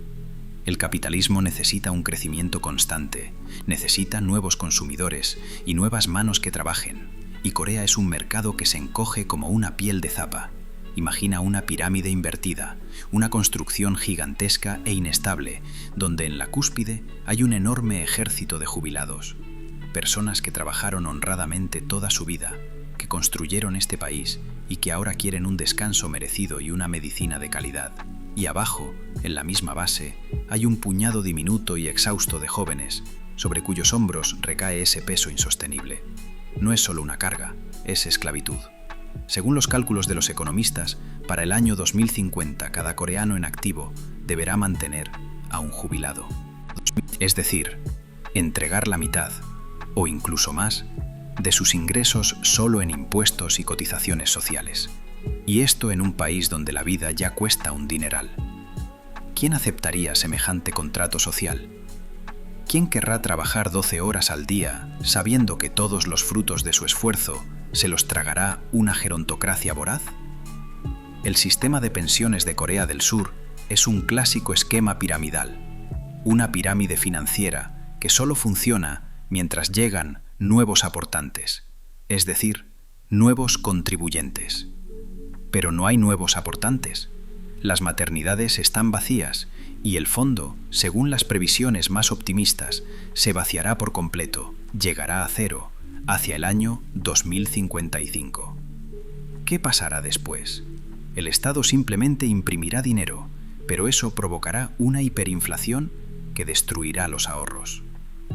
Speaker 1: El capitalismo necesita un crecimiento constante, necesita nuevos consumidores y nuevas manos que trabajen, y Corea es un mercado que se encoge como una piel de zapa. Imagina una pirámide invertida, una construcción gigantesca e inestable, donde en la cúspide hay un enorme ejército de jubilados, personas que trabajaron honradamente toda su vida, que construyeron este país y que ahora quieren un descanso merecido y una medicina de calidad. Y abajo, en la misma base, hay un puñado diminuto y exhausto de jóvenes, sobre cuyos hombros recae ese peso insostenible. No es solo una carga, es esclavitud. Según los cálculos de los economistas, para el año 2050 cada coreano en activo deberá mantener a un jubilado. Es decir, entregar la mitad, o incluso más, de sus ingresos solo en impuestos y cotizaciones sociales. Y esto en un país donde la vida ya cuesta un dineral. ¿Quién aceptaría semejante contrato social? ¿Quién querrá trabajar 12 horas al día sabiendo que todos los frutos de su esfuerzo se los tragará una gerontocracia voraz? El sistema de pensiones de Corea del Sur es un clásico esquema piramidal, una pirámide financiera que solo funciona mientras llegan nuevos aportantes, es decir, nuevos contribuyentes. Pero no hay nuevos aportantes. Las maternidades están vacías y el fondo, según las previsiones más optimistas, se vaciará por completo, llegará a cero, hacia el año 2055. ¿Qué pasará después? El Estado simplemente imprimirá dinero, pero eso provocará una hiperinflación que destruirá los ahorros,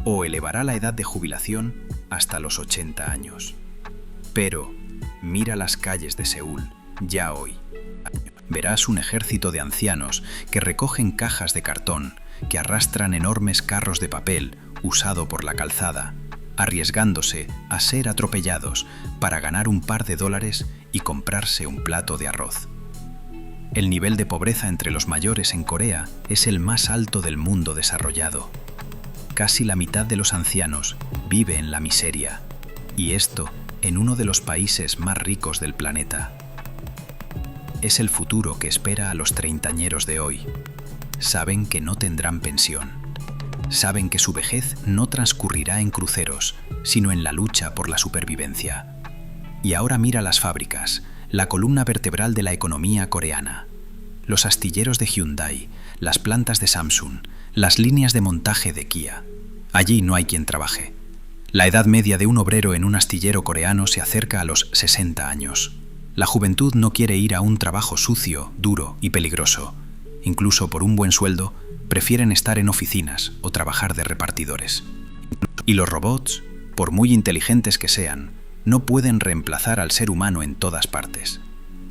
Speaker 1: o elevará la edad de jubilación hasta los 80 años. Pero mira las calles de Seúl, ya hoy. Verás un ejército de ancianos que recogen cajas de cartón, que arrastran enormes carros de papel usado por la calzada, arriesgándose a ser atropellados para ganar un par de dólares y comprarse un plato de arroz. El nivel de pobreza entre los mayores en Corea es el más alto del mundo desarrollado. Casi la mitad de los ancianos vive en la miseria, y esto en uno de los países más ricos del planeta. Es el futuro que espera a los treintañeros de hoy. Saben que no tendrán pensión. Saben que su vejez no transcurrirá en cruceros, sino en la lucha por la supervivencia. Y ahora mira las fábricas, la columna vertebral de la economía coreana. Los astilleros de Hyundai, las plantas de Samsung, las líneas de montaje de Kia. Allí no hay quien trabaje. La edad media de un obrero en un astillero coreano se acerca a los 60 años. La juventud no quiere ir a un trabajo sucio, duro y peligroso. Incluso por un buen sueldo, prefieren estar en oficinas o trabajar de repartidores. Y los robots, por muy inteligentes que sean, no pueden reemplazar al ser humano en todas partes.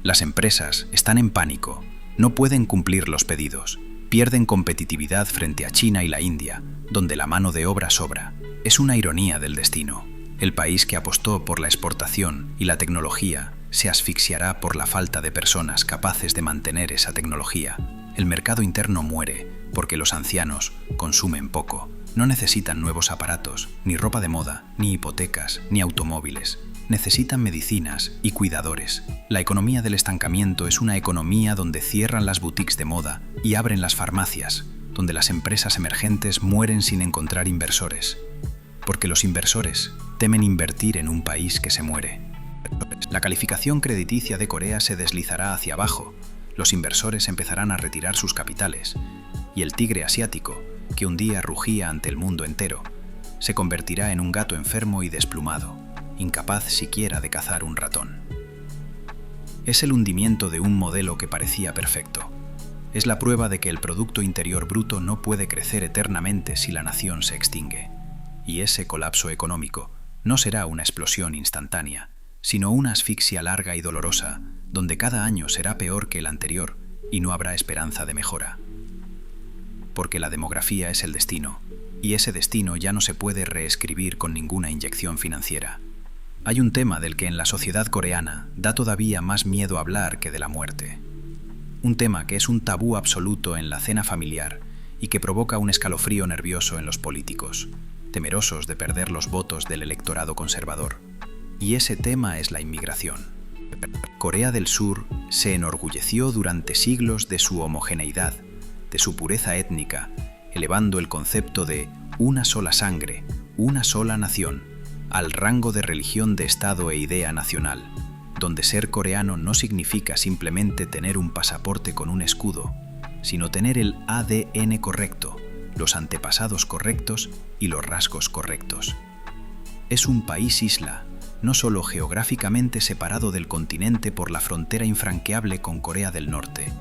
Speaker 1: Las empresas están en pánico, no pueden cumplir los pedidos, pierden competitividad frente a China y la India, donde la mano de obra sobra. Es una ironía del destino. El país que apostó por la exportación y la tecnología se asfixiará por la falta de personas capaces de mantener esa tecnología. El mercado interno muere porque los ancianos consumen poco. No necesitan nuevos aparatos, ni ropa de moda, ni hipotecas, ni automóviles. Necesitan medicinas y cuidadores. La economía del estancamiento es una economía donde cierran las boutiques de moda y abren las farmacias, donde las empresas emergentes mueren sin encontrar inversores. Porque los inversores temen invertir en un país que se muere. La calificación crediticia de Corea se deslizará hacia abajo, los inversores empezarán a retirar sus capitales, y el tigre asiático, que un día rugía ante el mundo entero, se convertirá en un gato enfermo y desplumado, incapaz siquiera de cazar un ratón. Es el hundimiento de un modelo que parecía perfecto. Es la prueba de que el Producto Interior Bruto no puede crecer eternamente si la nación se extingue. Y ese colapso económico no será una explosión instantánea, sino una asfixia larga y dolorosa, donde cada año será peor que el anterior y no habrá esperanza de mejora. Porque la demografía es el destino, y ese destino ya no se puede reescribir con ninguna inyección financiera. Hay un tema del que en la sociedad coreana da todavía más miedo hablar que de la muerte. Un tema que es un tabú absoluto en la cena familiar y que provoca un escalofrío nervioso en los políticos, temerosos de perder los votos del electorado conservador. Y ese tema es la inmigración. Corea del Sur se enorgulleció durante siglos de su homogeneidad, de su pureza étnica, elevando el concepto de una sola sangre, una sola nación, al rango de religión de Estado e idea nacional, donde ser coreano no significa simplemente tener un pasaporte con un escudo, sino tener el ADN correcto, los antepasados correctos y los rasgos correctos. Es un país isla, no solo geográficamente separado del continente por la frontera infranqueable con Corea del Norte,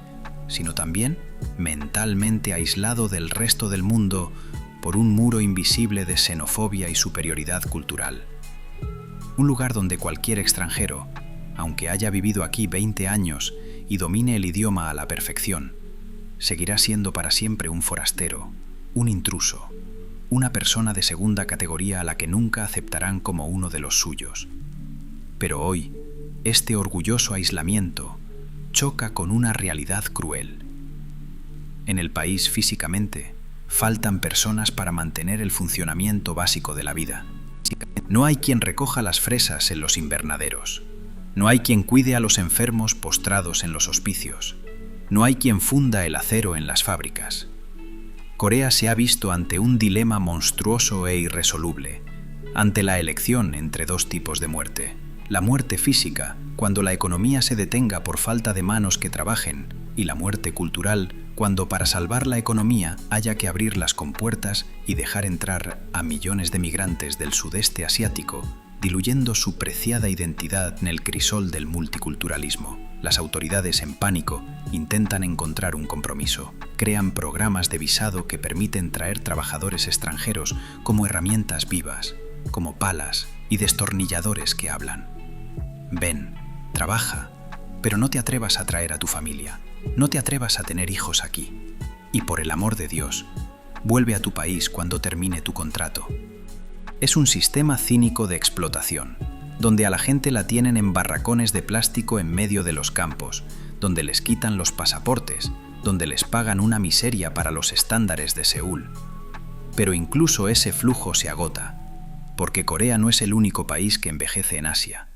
Speaker 1: sino también mentalmente aislado del resto del mundo por un muro invisible de xenofobia y superioridad cultural. Un lugar donde cualquier extranjero, aunque haya vivido aquí 20 años y domine el idioma a la perfección, seguirá siendo para siempre un forastero, un intruso, una persona de segunda categoría a la que nunca aceptarán como uno de los suyos. Pero hoy, este orgulloso aislamiento choca con una realidad cruel. En el país, físicamente, faltan personas para mantener el funcionamiento básico de la vida. No hay quien recoja las fresas en los invernaderos. No hay quien cuide a los enfermos postrados en los hospicios. No hay quien funda el acero en las fábricas. Corea se ha visto ante un dilema monstruoso e irresoluble, ante la elección entre dos tipos de muerte. La muerte física, cuando la economía se detenga por falta de manos que trabajen, y la muerte cultural, cuando para salvar la economía haya que abrir las compuertas y dejar entrar a millones de migrantes del sudeste asiático, diluyendo su preciada identidad en el crisol del multiculturalismo. Las autoridades, en pánico, intentan encontrar un compromiso. Crean programas de visado que permiten traer trabajadores extranjeros como herramientas vivas, como palas y destornilladores que hablan. Ven, trabaja, pero no te atrevas a traer a tu familia, no te atrevas a tener hijos aquí. Y por el amor de Dios, vuelve a tu país cuando termine tu contrato. Es un sistema cínico de explotación, donde a la gente la tienen en barracones de plástico en medio de los campos, donde les quitan los pasaportes, donde les pagan una miseria para los estándares de Seúl. Pero incluso ese flujo se agota, porque Corea no es el único país que envejece en Asia.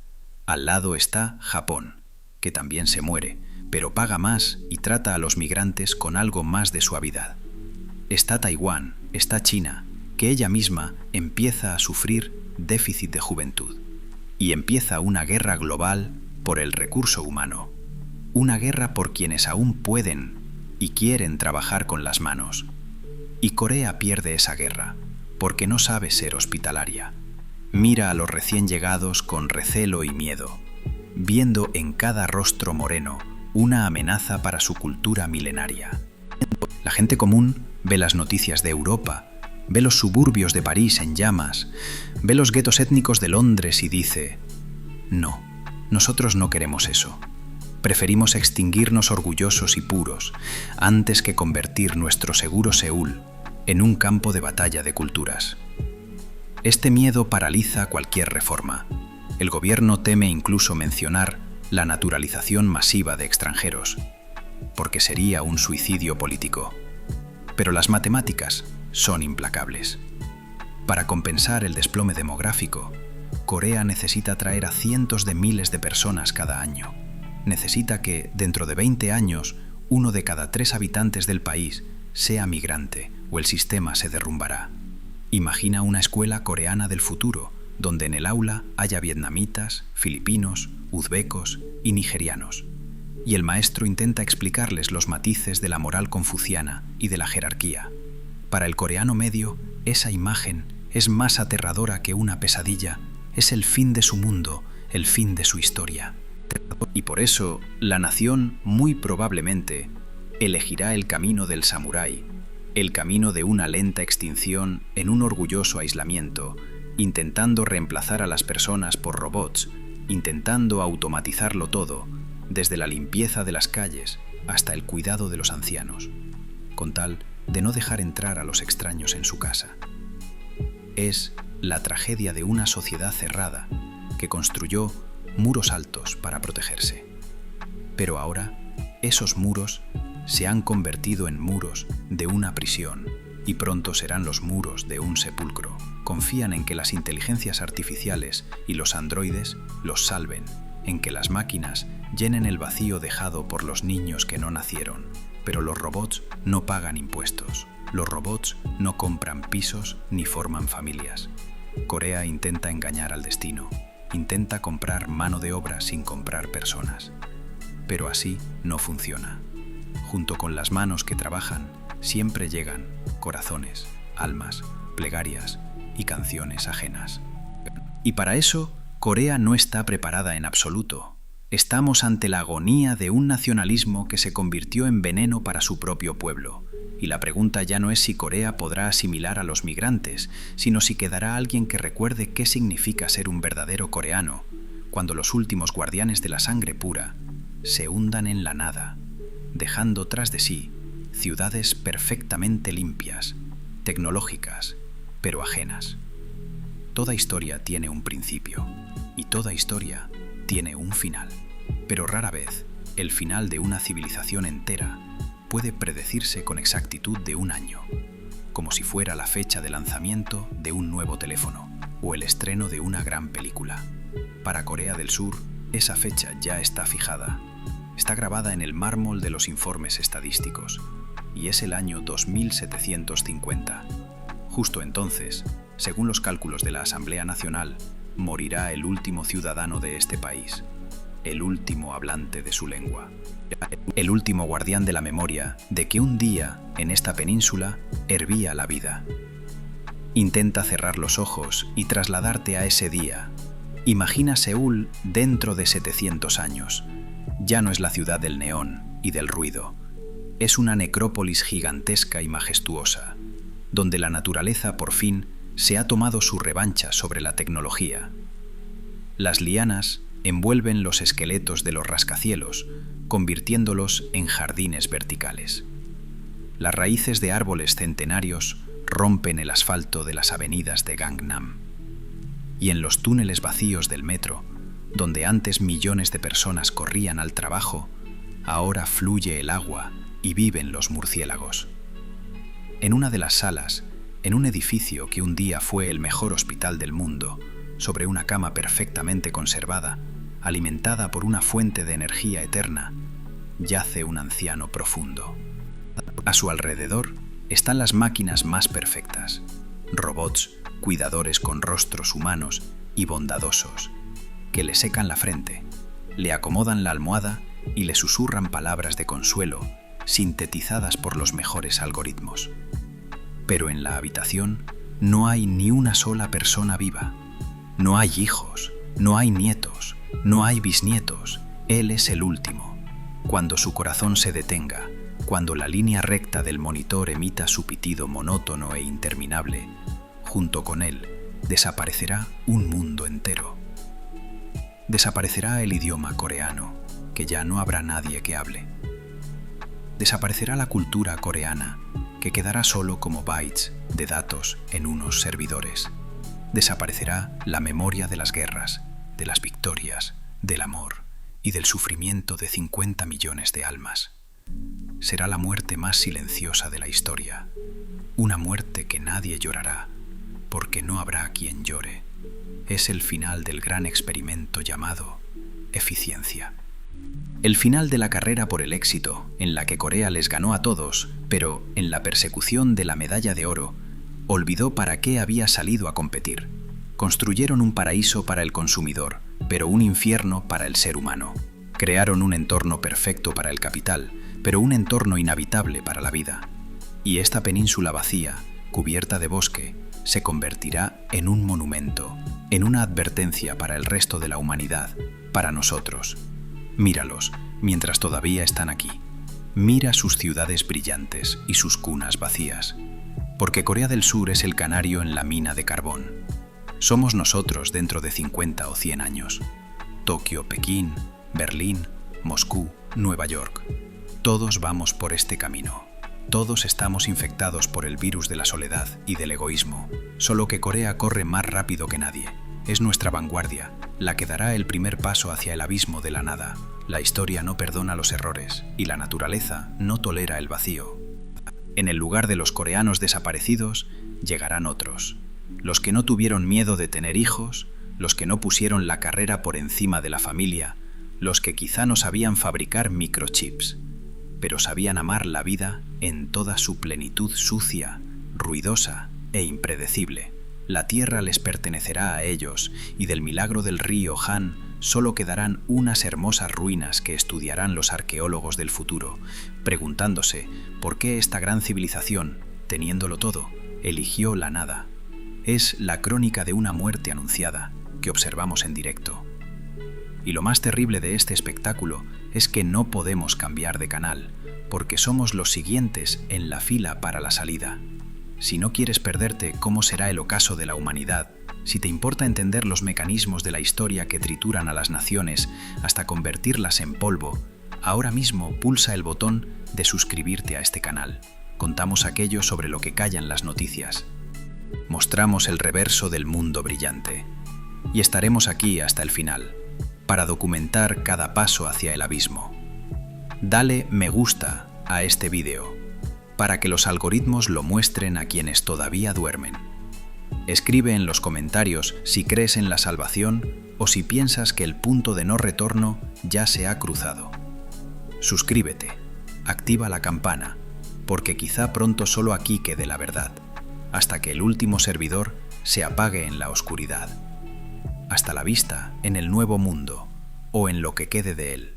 Speaker 1: Al lado está Japón, que también se muere, pero paga más y trata a los migrantes con algo más de suavidad. Está Taiwán, está China, que ella misma empieza a sufrir déficit de juventud. Y empieza una guerra global por el recurso humano. Una guerra por quienes aún pueden y quieren trabajar con las manos. Y Corea pierde esa guerra, porque no sabe ser hospitalaria. Mira a los recién llegados con recelo y miedo, viendo en cada rostro moreno una amenaza para su cultura milenaria. La gente común ve las noticias de Europa, ve los suburbios de París en llamas, ve los guetos étnicos de Londres y dice: no, nosotros no queremos eso. Preferimos extinguirnos orgullosos y puros antes que convertir nuestro seguro Seúl en un campo de batalla de culturas. Este miedo paraliza cualquier reforma. El gobierno teme incluso mencionar la naturalización masiva de extranjeros, porque sería un suicidio político. Pero las matemáticas son implacables. Para compensar el desplome demográfico, Corea necesita traer a cientos de miles de personas cada año. Necesita que, dentro de 20 años, 1 de cada 3 habitantes del país sea migrante, o el sistema se derrumbará. Imagina una escuela coreana del futuro, donde en el aula haya vietnamitas, filipinos, uzbecos y nigerianos. Y el maestro intenta explicarles los matices de la moral confuciana y de la jerarquía, Para el coreano medio, esa imagen es más aterradora que una pesadilla, es el fin de su mundo, el fin de su historia. Y por eso, la nación, muy probablemente, elegirá el camino del samurái, el camino de una lenta extinción en un orgulloso aislamiento, intentando reemplazar a las personas por robots, intentando automatizarlo todo, desde la limpieza de las calles hasta el cuidado de los ancianos, con tal de no dejar entrar a los extraños en su casa. Es la tragedia de una sociedad cerrada que construyó muros altos para protegerse. Pero ahora, esos muros se han convertido en muros de una prisión y pronto serán los muros de un sepulcro. Confían en que las inteligencias artificiales y los androides los salven, en que las máquinas llenen el vacío dejado por los niños que no nacieron. Pero los robots no pagan impuestos. Los robots no compran pisos ni forman familias. Corea intenta engañar al destino. Intenta comprar mano de obra sin comprar personas. Pero así no funciona. Junto con las manos que trabajan, siempre llegan corazones, almas, plegarias y canciones ajenas. Y para eso, Corea no está preparada en absoluto. Estamos ante la agonía de un nacionalismo que se convirtió en veneno para su propio pueblo. Y la pregunta ya no es si Corea podrá asimilar a los migrantes, sino si quedará alguien que recuerde qué significa ser un verdadero coreano, cuando los últimos guardianes de la sangre pura se hundan en la nada, dejando tras de sí ciudades perfectamente limpias, tecnológicas, pero ajenas. Toda historia tiene un principio, y toda historia tiene un final. Pero rara vez, el final de una civilización entera puede predecirse con exactitud de un año, como si fuera la fecha de lanzamiento de un nuevo teléfono o el estreno de una gran película. Para Corea del Sur, esa fecha ya está fijada. Está grabada en el mármol de los informes estadísticos, y es el año 2750. Justo entonces, según los cálculos de la Asamblea Nacional, morirá el último ciudadano de este país, el último hablante de su lengua, el último guardián de la memoria de que un día, en esta península, hervía la vida. Intenta cerrar los ojos y trasladarte a ese día. Imagina Seúl dentro de 700 años. Ya no es la ciudad del neón y del ruido. Es una necrópolis gigantesca y majestuosa, donde la naturaleza por fin se ha tomado su revancha sobre la tecnología. Las lianas envuelven los esqueletos de los rascacielos, convirtiéndolos en jardines verticales. Las raíces de árboles centenarios rompen el asfalto de las avenidas de Gangnam. Y en los túneles vacíos del metro, donde antes millones de personas corrían al trabajo, ahora fluye el agua y viven los murciélagos. En una de las salas, en un edificio que un día fue el mejor hospital del mundo, sobre una cama perfectamente conservada, alimentada por una fuente de energía eterna, yace un anciano profundo. A su alrededor están las máquinas más perfectas, robots, cuidadores con rostros humanos y bondadosos, que le secan la frente, le acomodan la almohada y le susurran palabras de consuelo, sintetizadas por los mejores algoritmos. Pero en la habitación no hay ni una sola persona viva. No hay hijos, no hay nietos, no hay bisnietos. Él es el último. Cuando su corazón se detenga, cuando la línea recta del monitor emita su pitido monótono e interminable, junto con él desaparecerá un mundo entero. Desaparecerá el idioma coreano, que ya no habrá nadie que hable. Desaparecerá la cultura coreana, que quedará solo como bytes de datos en unos servidores. Desaparecerá la memoria de las guerras, de las victorias, del amor y del sufrimiento de 50 millones de almas. Será la muerte más silenciosa de la historia, una muerte que nadie llorará, porque no habrá quien llore. Es el final del gran experimento llamado eficiencia. El final de la carrera por el éxito, en la que Corea les ganó a todos, pero en la persecución de la medalla de oro, olvidó para qué había salido a competir. Construyeron un paraíso para el consumidor, pero un infierno para el ser humano. Crearon un entorno perfecto para el capital, pero un entorno inhabitable para la vida. Y esta península vacía, cubierta de bosque, se convertirá en un monumento, en una advertencia para el resto de la humanidad, para nosotros. Míralos, mientras todavía están aquí. Mira sus ciudades brillantes y sus cunas vacías. Porque Corea del Sur es el canario en la mina de carbón. Somos nosotros dentro de 50 o 100 años. Tokio, Pekín, Berlín, Moscú, Nueva York. Todos vamos por este camino. Todos estamos infectados por el virus de la soledad y del egoísmo, solo que Corea corre más rápido que nadie. Es nuestra vanguardia, la que dará el primer paso hacia el abismo de la nada. La historia no perdona los errores y la naturaleza no tolera el vacío. En el lugar de los coreanos desaparecidos, llegarán otros. Los que no tuvieron miedo de tener hijos, los que no pusieron la carrera por encima de la familia, los que quizá no sabían fabricar microchips, pero sabían amar la vida en toda su plenitud sucia, ruidosa e impredecible. La tierra les pertenecerá a ellos, y del milagro del río Han solo quedarán unas hermosas ruinas que estudiarán los arqueólogos del futuro, preguntándose por qué esta gran civilización, teniéndolo todo, eligió la nada. Es la crónica de una muerte anunciada que observamos en directo. Y lo más terrible de este espectáculo es que no podemos cambiar de canal, porque somos los siguientes en la fila para la salida. Si no quieres perderte cómo será el ocaso de la humanidad, si te importa entender los mecanismos de la historia que trituran a las naciones hasta convertirlas en polvo, ahora mismo pulsa el botón de suscribirte a este canal. Contamos aquello sobre lo que callan las noticias. Mostramos el reverso del mundo brillante. Y estaremos aquí hasta el final, para documentar cada paso hacia el abismo. Dale me gusta a este vídeo, para que los algoritmos lo muestren a quienes todavía duermen. Escribe en los comentarios si crees en la salvación o si piensas que el punto de no retorno ya se ha cruzado. Suscríbete, activa la campana, porque quizá pronto solo aquí quede la verdad, hasta que el último servidor se apague en la oscuridad. Hasta la vista en el nuevo mundo, o en lo que quede de él.